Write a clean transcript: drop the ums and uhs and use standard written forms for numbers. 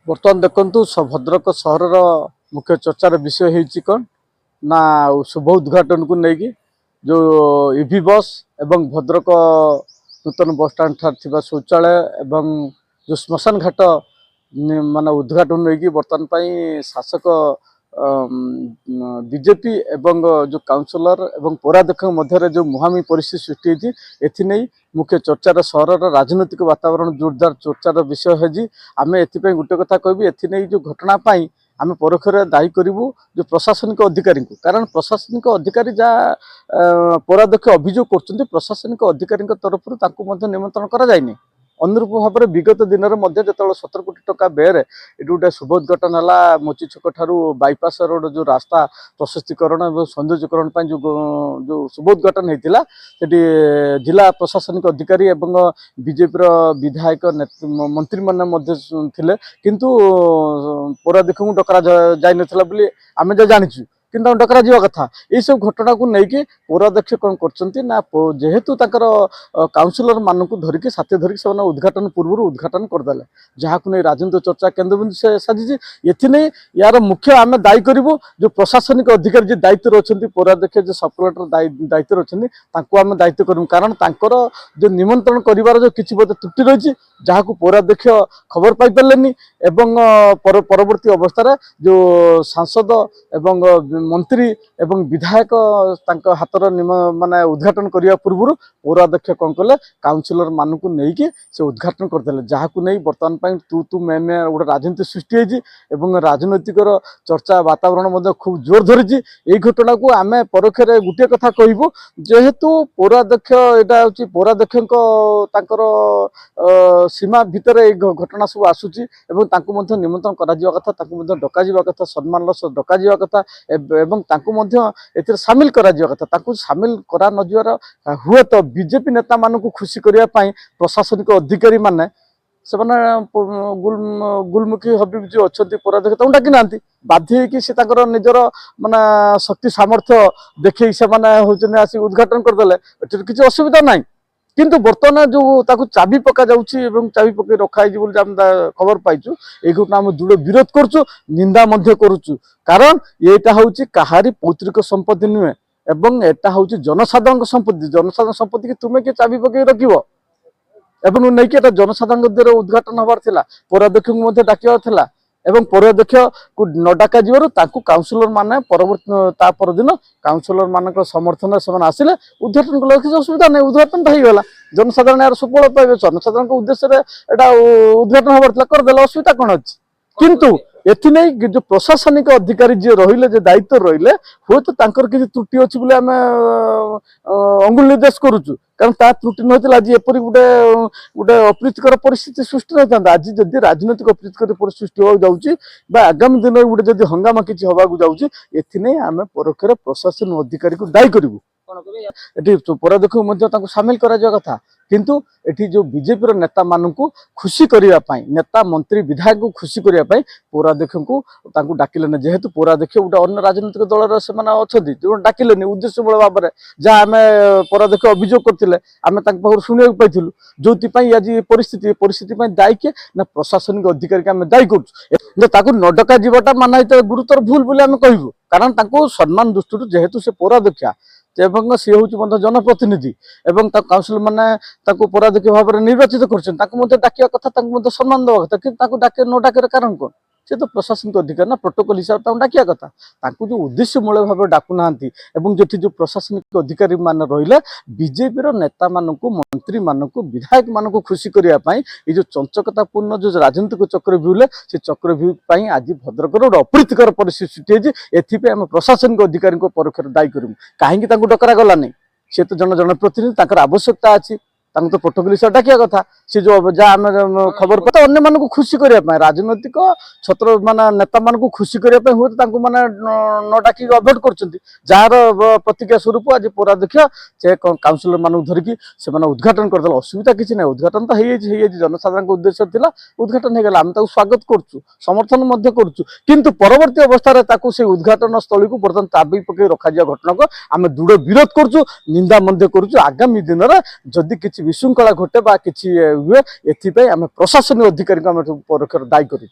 बर्तमान देखु भद्रक सहर मुख्य चर्चार विषय होती कौन ना शुभ उद्घाटन को लेकिन जो ईवी बस एवं भद्रक नूतन बस स्टाण ठार शौचालय एवं जो श्मशान घाट माने उद्घाटन नहीं बर्तमान शासक बीजेपी एवं जो काउंसिलर एवं पौराध्यक्ष मध्य जो मुहामी परिस्थिति सृष्टि होती एथि मुख्य चर्चार सहर राजनैतिक वातावरण जोरदार चर्चार विषय है। आम एपाई गोटे कथा कहबी एथि जो घटना आम परोक्ष दायी करूँ जो प्रशासनिक अधिकारी को, कारण प्रशासनिक अधिकारी जहाँ पौराध्यक्ष अभियोग कर प्रशासनिक अधिकारी तरफ निमंत्रण कराई अनुरूप भाव में विगत दिन में जो 17 कोटी टका व्यय ये गोटे शुभ उद्घाटन है मोची छक ठारू बाईपास रोड जो रास्ता प्रशस्तीकरण और सौंदर्यकरण जो जो शुभ उद्घाटन होता जिला प्रशासनिक अधिकारी एवं बीजेपी विधायक मंत्री मैंने किंतु पौराध्यक्ष को डकरा जाई नथिला बोली आमे जानिछु किंतु डकरा जीवा कथा ये सब घटना को लेकिन पौराध्यक्ष कौन करना जेहेतु काउंसिलर मान को धरिक साथी धरिक से उद्घाटन पूर्व उद्घाटन करदे जहाँ को नहीं राजनीतिक चर्चा केन्द्रबिंदु से साजी एथि यार मुख्य आम दायी करूँ जो प्रशासनिक अधिकारी जो दायित्व अच्छा पौराध्यक्ष जो सब कलेक्टर दायित्व अच्छा आम दायित्व करूँ कारण तांकर जो निमंत्रण कर जो किसी बोध त्रुटि रही जहाँ को पौराध्यक्ष खबर पाई पारे एवं परवर्ती अवस्था जो सांसद एवं मंत्री एवं विधायक हाथर माने उद्घाटन करने पूर्व पौराध्यक्ष कौन कले काउंसिलर मान को लेकिन से उद्घाटन करदे जहाँ को नहीं बर्तमान तू तू मैं गोटे राजनीति सृष्टि होती राजनैतिक चर्चा वातावरण खूब जोर धरी यही घटना को आम परोक्ष गोटे कथा कहबू जेहेतु पौराध्यक्ष यहाँ हूँ पौराध्यक्ष सीमा भितर ये घटना सब आसूची निमंत्रण करा डका कथा सम्मान डका कथा एवं एथिरे सामिल करा कथा सामिल करा न जीवार हुए तो बीजेपी नेता मान को खुशी करने प्रशासनिक अधिकारी माने से गुलमुखी हबीब जो अच्छा पौराध्यक्ष डाकी ना बाध्य हो निजर माने शक्ति सामर्थ्य देखी से होती उद्घाटन करदे किसी असुविधा ना किंतु बर्तमान जो चाबी पका जाउछि एवं चाबी पके रखाई बोली खबर पाइछु ये घटना आम दृढ़ विरोध करुचु निंदा करुचु कारण येटा होउछि कहारी पौतृक संपत्ति नुहे एवं एटा होउछि जनसाधारण संपत्ति कि तुमे के चाबी पके रखिबो एवं नहीं कि जनसाधारण द्वारा उद्घाटन हबार थिला पौराध्यक्ष को डाकिबार थिला एवं पौराध्यक्ष को न डाका जीवार काउंसिलर माने परवर्ती परदिन काउंसिलर मान समर्थन से आसिले उद्घाटन कला किसी असुविधा नहीं उद्घाटन तो होगा जनसाधारण यार सुफल पाइबे जनसाधारण उद्देश्य उद्घाटन हबार करदे असुविधा कौन अच्छी किंतु एथि नहीं जो प्रशासनिक अधिकारी जी रहिले जो दायित्व रहिले हुए तो किसी त्रुटि अच्छी बोले आम अंगुल निर्देश करुचु कारण ता त्रुटि नई आज एपरी गोटे गोटे अप्रीतिकर परिस्थिति सृष्टि नहीं था आज जदि राजनैतिक अप्रीतिकर परिस्थिति सृष्टि हो जाऊँगी आगामी दिन में गोटे जदि हंगामा किसी होगा जाऊँगी एथि आम परोक्ष प्रशासन अधिकारी को दायी करूँ पौराध्यक्ष सामिल करा कथा किंतु एठी जो बीजेपी नेता मान को खुशी करने नेता मंत्री विधायक को खुशी करने पौराध्यक्ष को डाकिले जेहेतु पौराध्यक्ष गोटे अन्य राजनीतिक दल अच्छा जो डाकिले उद्देश्यमूल भाव में जहाँ आम पौराध्यक्ष अभियोग करते आम शुणा पाई जो आज परिस्थिति दायी किए ना प्रशासनिक अधिकारी आम दायी करूँ न डका जीवाटा माना गुरुतर भूल बोली आम कहूँ कारण सम्मान दृष्टि जेहेतु से पौराध्यक्षा एवं सी हूँ जनप्रतिनिधि एवं काउंसिल मैंने पौराध्यक्ष भाव में निर्वाचित कर डाकिया कथा सम्मान देवा कथा कि डाके न डाके कारण कौन से तो प्रशासनिक अधिकारी ना प्रोटोकॉल हिसाब से डाकिया कथा जो उद्देश्यमूल भाव डाकुना जो प्रशासनिक अधिकारी मान रही बीजेपी नेता मान मंत्री मान विधायक मान खुशी करने ये जो चंचकतापूर्ण जो राजनीतिक चक्रव्यूह से चक्रव्यूह आज भद्रक गोटे अप्रीतिकर परिस्थिति सृष्टि आम प्रशासनिक अधिकारी परोक्ष दायी करूँ कहीं डकरा गलानी सी तो जन प्रतिनिधि आवश्यकता अच्छी तो प्रोटोकॉल हिसाब डाकिया कथा सी जो जहाँ खबर पता अन्य मानक खुशी करने राजनैतिक छत्र मान नेता मान खुशी करने हुए तो माने न डाक अभोड कर जार प्रतिज्ञा स्वरूप आज पौराध्यक्ष से काउंसिलर मान धरिकी से उद्घाटन करदे असुविधा किसी ना उद्घाटन तो है जनसाधारण उद्देश्य था उद्घाटन होगा आम स्वागत करुँ समर्थन करुँ किंतु परवर्ती अवस्था से उद्घाटन स्थल को बर्तमान चाबी पकई रखा घटना को आम दृढ़ विरोध करुँ निंदा करुँ आगामी दिन में जदि किसी विशृंखला घटे किसी हुए एथि आम प्रशासनिक अधिकारी को परोक्ष दायी करूँ।